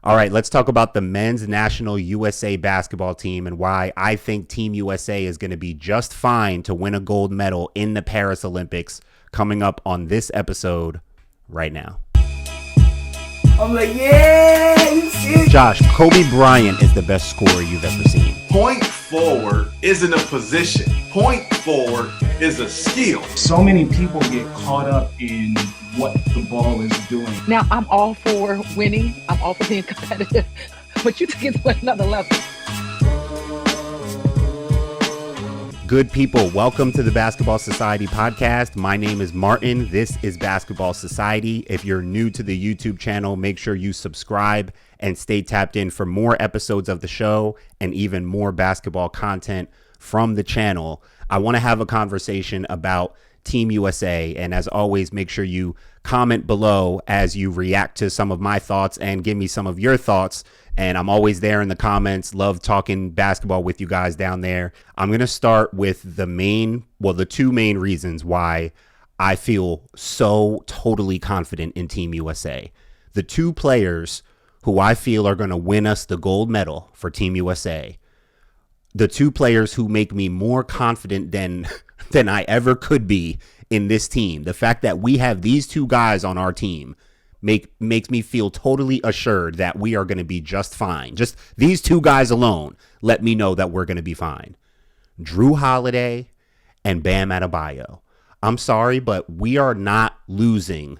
All right, let's talk about the men's national USA basketball team and why I think Team USA is going to be just fine to win a gold medal in the Paris Olympics coming up on this episode right now. I'm like, yeah, you see? Josh, Kobe Bryant is the best scorer you've ever seen. Point forward isn't a position. Point forward is a skill. So many people get caught up in what the ball is doing. Now, I'm all for winning. I'm all for being competitive. But you took it to another level. Good people, welcome to the Basketball Society podcast. My name is Martin. This is Basketball Society. If you're new to the YouTube channel, make sure you subscribe and stay tapped in for more episodes of the show and even more basketball content from the channel. I want to have a conversation about Team USA. And as always, make sure you comment below as you react to some of my thoughts and give me some of your thoughts. And I'm always there in the comments. Love talking basketball with you guys down there. I'm going to start with the two main reasons why I feel so totally confident in Team USA. The two players who I feel are going to win us the gold medal for Team USA. The two players who make me more confident than I ever could be in this team. The fact that we have these two guys on our team makes me feel totally assured that we are going to be just fine. Just these two guys alone let me know that we're going to be fine. Drew Holiday and Bam Adebayo. I'm sorry, but we are not losing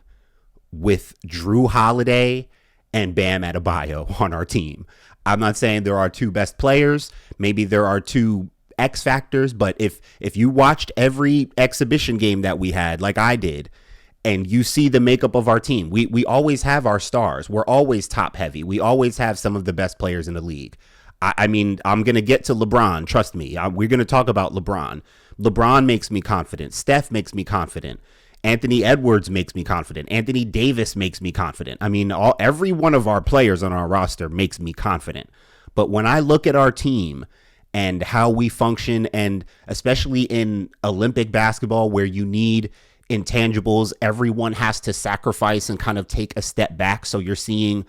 with Drew Holiday and Bam Adebayo on our team. I'm not saying there are two best players. Maybe there are two X factors, but if you watched every exhibition game that we had, like I did, and you see the makeup of our team, we always have our stars. We're always top heavy. We always have some of the best players in the league. I mean, I'm going to get to LeBron. Trust me. We're going to talk about LeBron. LeBron makes me confident. Steph makes me confident. Anthony Edwards makes me confident. Anthony Davis makes me confident. I mean, every one of our players on our roster makes me confident. But when I look at our team and how we function, and especially in Olympic basketball where you need intangibles, everyone has to sacrifice and kind of take a step back. So you're seeing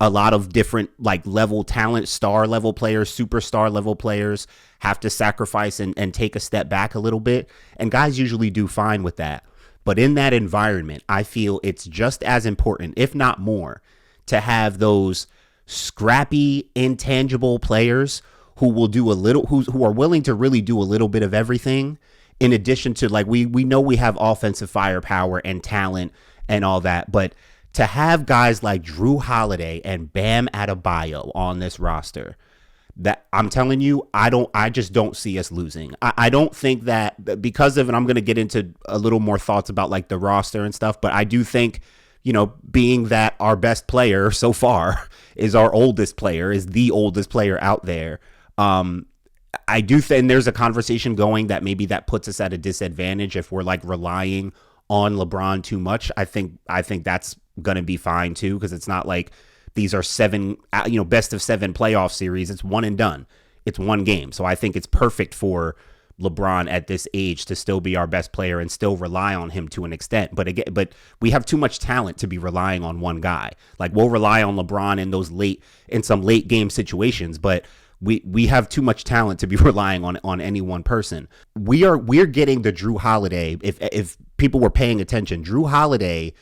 a lot of different level talent, star level players, superstar level players have to sacrifice and take a step back a little bit. And guys usually do fine with that. But in that environment, I feel it's just as important, if not more, to have those scrappy, intangible players who will do a little, who are willing to really do a little bit of everything. In addition to, we know we have offensive firepower and talent and all that, but to have guys like Drew Holiday and Bam Adebayo on this roster, that I'm telling you, I just don't see us losing. I don't think that because of, and I'm going to get into a little more thoughts about the roster and stuff, but I do think, being that our best player so far is our oldest player, is the oldest player out there. I do think there's a conversation going that maybe that puts us at a disadvantage if we're relying on LeBron too much. I think that's going to be fine too, because it's not like these are best of 7 playoff series. It's one and done. It's one game. So I think it's perfect for LeBron at this age to still be our best player and still rely on him to an extent. But we have too much talent to be relying on one guy. We'll rely on LeBron in some late game situations, but we have too much talent to be relying on any one person. We're getting the Drew Holiday. If people were paying attention, Drew Holiday,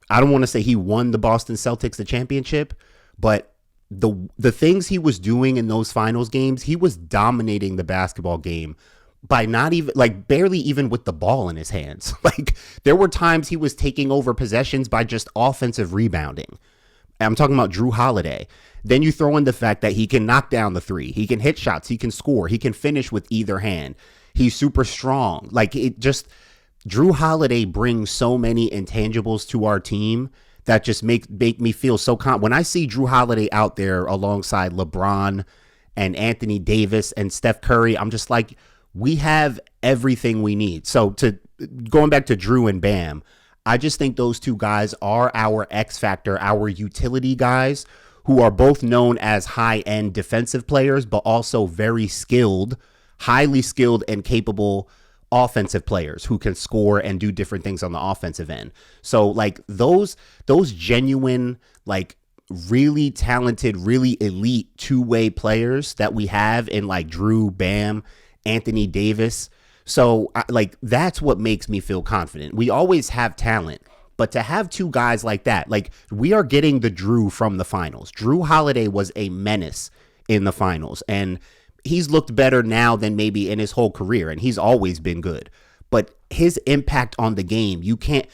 I don't want to say he won the Boston Celtics the championship, but the things he was doing in those finals games, he was dominating the basketball game by not even barely even with the ball in his hands. There were times he was taking over possessions by just offensive rebounding. I'm talking about Drew Holiday. Then you throw in the fact that he can knock down the three. He can hit shots. He can score. He can finish with either hand. He's super strong. Drew Holiday brings so many intangibles to our team that just make me feel so confident. When I see Drew Holiday out there alongside LeBron and Anthony Davis and Steph Curry, I'm just we have everything we need. So going back to Drew and Bam, I just think those two guys are our X factor, our utility guys who are both known as high-end defensive players, but also very skilled, highly skilled and capable offensive players who can score and do different things on the offensive end. So those genuine really talented, really elite two-way players that we have in like Drew, Bam, Anthony Davis. So like that's what makes me feel confident. We always have talent, but to have two guys like that, like we are getting the Drew from the finals. Drew Holiday was a menace in the finals, and he's looked better now than maybe in his whole career, and he's always been good. But his impact on the game, you can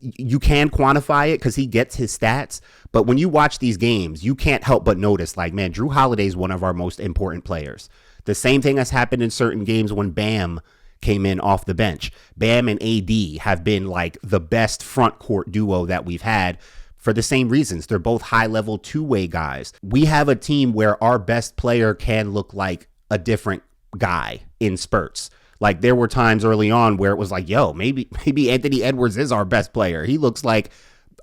quantify it because he gets his stats. But when you watch these games, you can't help but notice, like, man, Drew Holiday is one of our most important players. The same thing has happened in certain games when Bam came in off the bench. Bam and AD have been like the best front court duo that we've had for the same reasons. They're both high-level two-way guys. We have a team where our best player can look like a different guy in spurts. Like there were times early on where it was like, yo, maybe Anthony Edwards is our best player. He looks like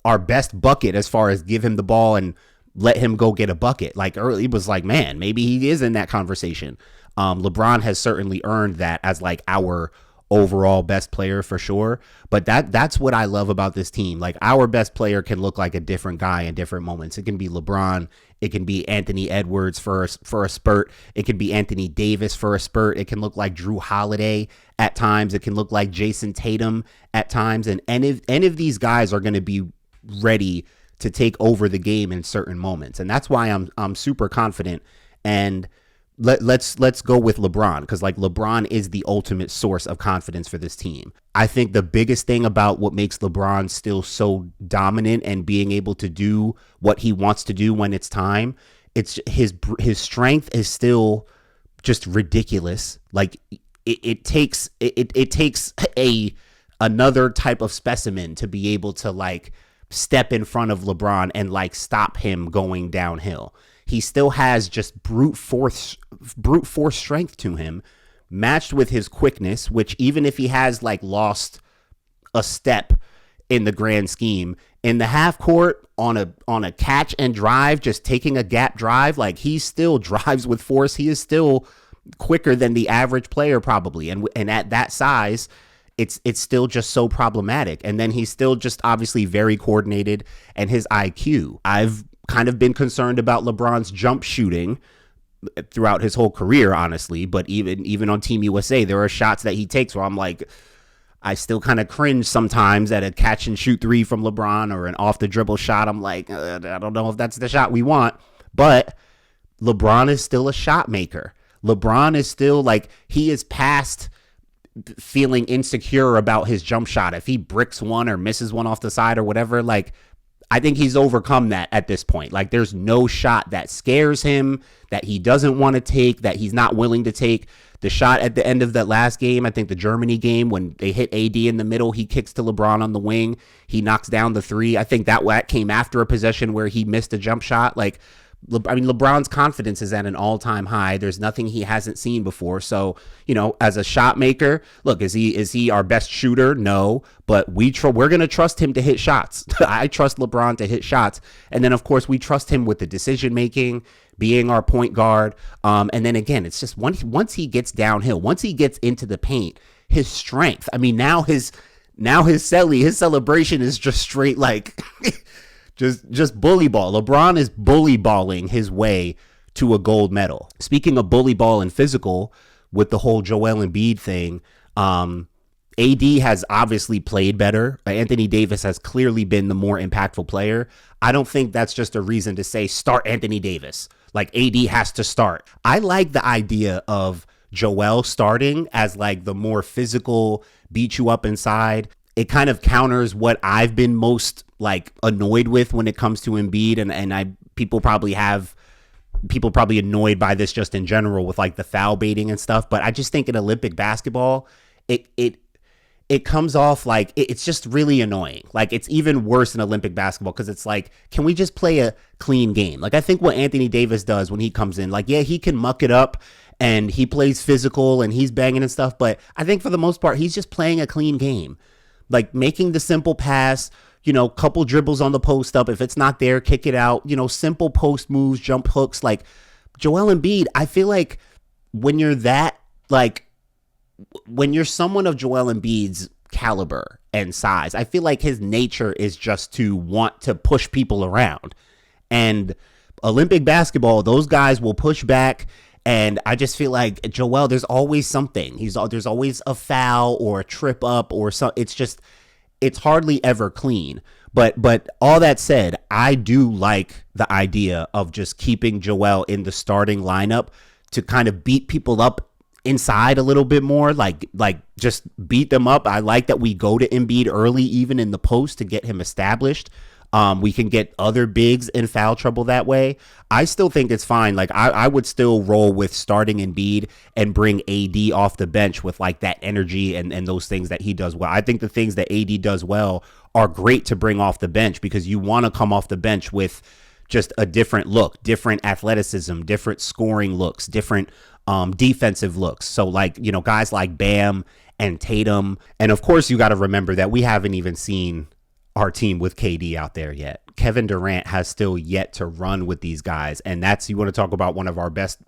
our best bucket as far as give him the ball and let him go get a bucket. Like early, it was like, man, maybe he is in that conversation. LeBron has certainly earned that as like our overall best player for sure. But that's what I love about this team. Like our best player can look like a different guy in different moments. It can be LeBron. It can be Anthony Edwards for a spurt. It can be Anthony Davis for a spurt. It can look like Drew Holiday at times. It can look like Jason Tatum at times. And any of these guys are going to be ready to take over the game in certain moments. And that's why I'm super confident. And let's go with LeBron, because like LeBron is the ultimate source of confidence for this team. I think the biggest thing about what makes LeBron still so dominant and being able to do what he wants to do when it's time, it's his strength is still just ridiculous. Like it takes another type of specimen to be able to like step in front of LeBron and like stop him going downhill. He still has just brute force strength to him, matched with his quickness, which even if he has like lost a step in the grand scheme, in the half court on a catch and drive, just taking a gap drive, like he still drives with force. He is still quicker than the average player probably. And at that size, it's still just so problematic. And then he's still just obviously very coordinated, and his IQ. I've kind of been concerned about LeBron's jump shooting throughout his whole career, honestly. But even on Team USA, there are shots that he takes where I'm like, I still kind of cringe sometimes at a catch and shoot three from LeBron or an off the dribble shot. I'm like, I don't know if that's the shot we want. But LeBron is still a shot maker. LeBron is still like, he is past feeling insecure about his jump shot. If he bricks one or misses one off the side or whatever, like, I think he's overcome that at this point. Like there's no shot that scares him, that he doesn't want to take, that he's not willing to take. The shot at the end of that last game, I think the Germany game, when they hit AD in the middle, he kicks to LeBron on the wing. He knocks down the three. I think that came after a possession where he missed a jump shot. Like, I mean, LeBron's confidence is at an all-time high. There's nothing he hasn't seen before. So, you know, as a shot maker, look, is he our best shooter? No, but we're going to trust him to hit shots. I trust LeBron to hit shots. And then, of course, we trust him with the decision-making, being our point guard. And then, again, it's just once he gets downhill, once he gets into the paint, his strength. I mean, now his celebration is just straight like... Just bully ball. LeBron is bully balling his way to a gold medal. Speaking of bully ball and physical, with the whole Joel Embiid thing, AD has obviously played better. Anthony Davis has clearly been the more impactful player. I don't think that's just a reason to say start Anthony Davis. Like AD has to start. I like the idea of Joel starting as like the more physical, beat you up inside. It kind of counters what I've been most like annoyed with when it comes to Embiid, and people probably annoyed by this just in general with like the foul baiting and stuff. But I just think in Olympic basketball, it comes off like it's just really annoying. Like it's even worse in Olympic basketball because it's like, can we just play a clean game? Like I think what Anthony Davis does when he comes in, like, yeah, he can muck it up and he plays physical and he's banging and stuff. But I think for the most part, he's just playing a clean game. Like making the simple pass, you know, couple dribbles on the post up. If it's not there, kick it out, you know, simple post moves, jump hooks. Like Joel Embiid, I feel like when you're someone of Joel Embiid's caliber and size, I feel like his nature is just to want to push people around. And Olympic basketball, those guys will push back. And I just feel like Joel, there's always something. There's always a foul or a trip up or something. It's hardly ever clean. But all that said, I do like the idea of just keeping Joel in the starting lineup to kind of beat people up inside a little bit more, like just beat them up. I like that we go to Embiid early, even in the post, to get him established. We can get other bigs in foul trouble that way. I still think it's fine. Like I would still roll with starting Embiid and bring AD off the bench with like that energy and those things that he does well. I think the things that AD does well are great to bring off the bench because you want to come off the bench with just a different look, different athleticism, different scoring looks, different defensive looks. So like, you know, guys like Bam and Tatum. And of course, you got to remember that we haven't even seen our team with KD out there yet. Kevin Durant has still yet to run with these guys. And that's, you want to talk about one of our best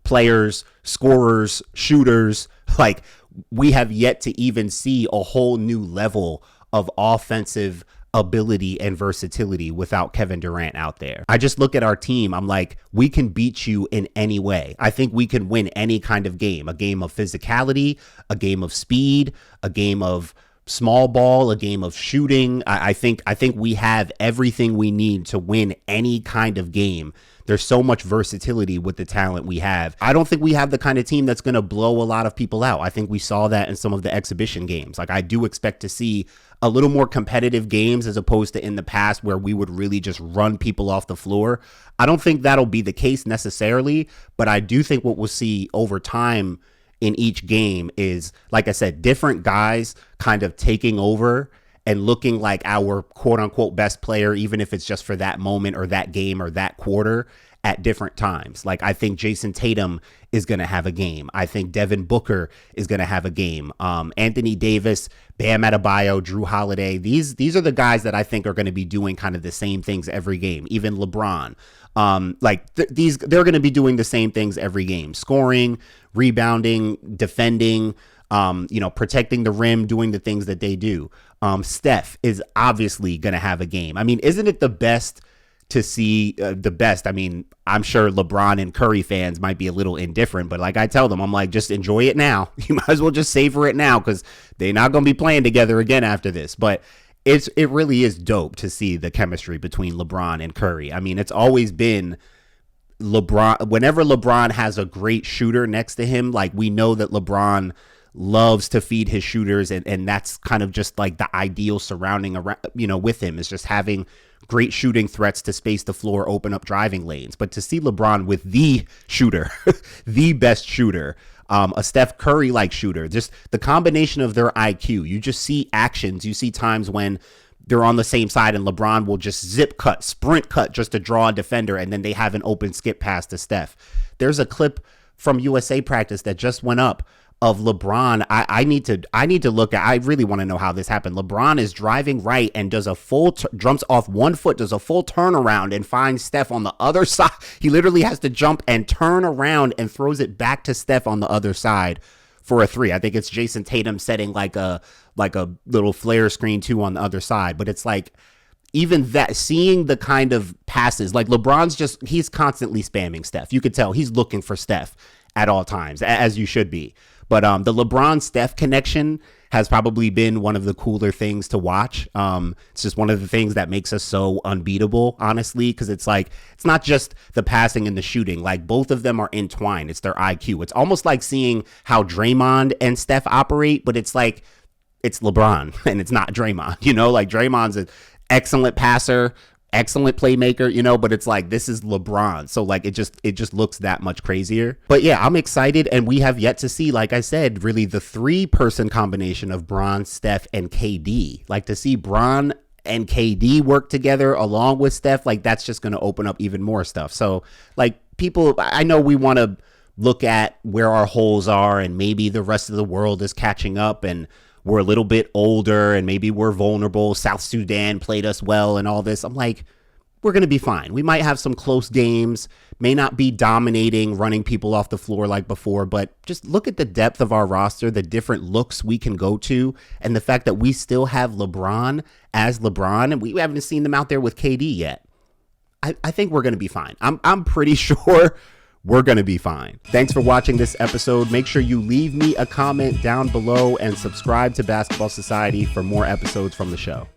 players, scorers, shooters. Like, we have yet to even see a whole new level of offensive ability and versatility without Kevin Durant out there. I just look at our team. I'm like, we can beat you in any way. I think we can win any kind of game, a game of physicality, a game of speed, a game of small ball, a game of shooting. I think we have everything we need to win any kind of game. There's so much versatility with the talent we have. I don't think we have the kind of team that's going to blow a lot of people out. I think we saw that in some of the exhibition games. Like, I do expect to see a little more competitive games as opposed to in the past where we would really just run people off the floor. I don't think that'll be the case necessarily, but I do think what we'll see over time in each game is, like I said, different guys kind of taking over and looking like our quote unquote best player, even if it's just for that moment or that game or that quarter at different times. Like, I think Jason Tatum is going to have a game. I think Devin Booker is going to have a game. Anthony Davis, Bam Adebayo, Drew Holiday. These are the guys that I think are going to be doing kind of the same things every game. Even LeBron. They're going to be doing the same things every game: scoring, rebounding, defending, protecting the rim, doing the things that they do. Steph is obviously going to have a game. I mean, isn't it the best to see the best? I mean, I'm sure LeBron and Curry fans might be a little indifferent, but like I tell them, I'm like, just enjoy it now. You might as well just savor it now because they're not going to be playing together again after this. But it really is dope to see the chemistry between LeBron and Curry. I mean, it's always been LeBron. Whenever LeBron has a great shooter next to him, like, we know that LeBron loves to feed his shooters, and that's kind of just like the ideal surrounding around, with him, is just having great shooting threats to space the floor, open up driving lanes. But to see LeBron with the shooter, the best shooter, a Steph Curry like shooter, just the combination of their IQ, you just see actions. You see times when they're on the same side and LeBron will just zip cut, sprint cut just to draw a defender, and then they have an open skip pass to Steph. There's a clip from USA practice that just went up of LeBron. I need to look at, I really want to know how this happened. LeBron is driving right and does a full, jumps off 1 foot, does a full turnaround and finds Steph on the other side. He literally has to jump and turn around and throws it back to Steph on the other side for a three. I think it's Jason Tatum setting like a little flare screen too on the other side. But it's like, even that, seeing the kind of passes, like LeBron's he's constantly spamming Steph. You could tell he's looking for Steph at all times, as you should be. But the LeBron-Steph connection has probably been one of the cooler things to watch. It's just one of the things that makes us so unbeatable, honestly, because it's like, it's not just the passing and the shooting. Like, both of them are entwined. It's their IQ. It's almost like seeing how Draymond and Steph operate, but it's like, it's LeBron and it's not Draymond. Like, Draymond's an excellent passer, excellent playmaker, but it's like, this is LeBron. So like, it just looks that much crazier. But yeah, I'm excited. And we have yet to see, like I said, really the 3-person combination of Bron, Steph, and KD. Like, to see Bron and KD work together along with Steph, like, that's just going to open up even more stuff. So like, people, I know we want to look at where our holes are and maybe the rest of the world is catching up and we're a little bit older and maybe we're vulnerable. South Sudan played us well and all this. I'm like, we're going to be fine. We might have some close games, may not be dominating, running people off the floor like before, but just look at the depth of our roster, the different looks we can go to, and the fact that we still have LeBron as LeBron, and we haven't seen them out there with KD yet. I think we're going to be fine. I'm pretty sure we're going to be fine. Thanks for watching this episode. Make sure you leave me a comment down below and subscribe to Basketball Society for more episodes from the show.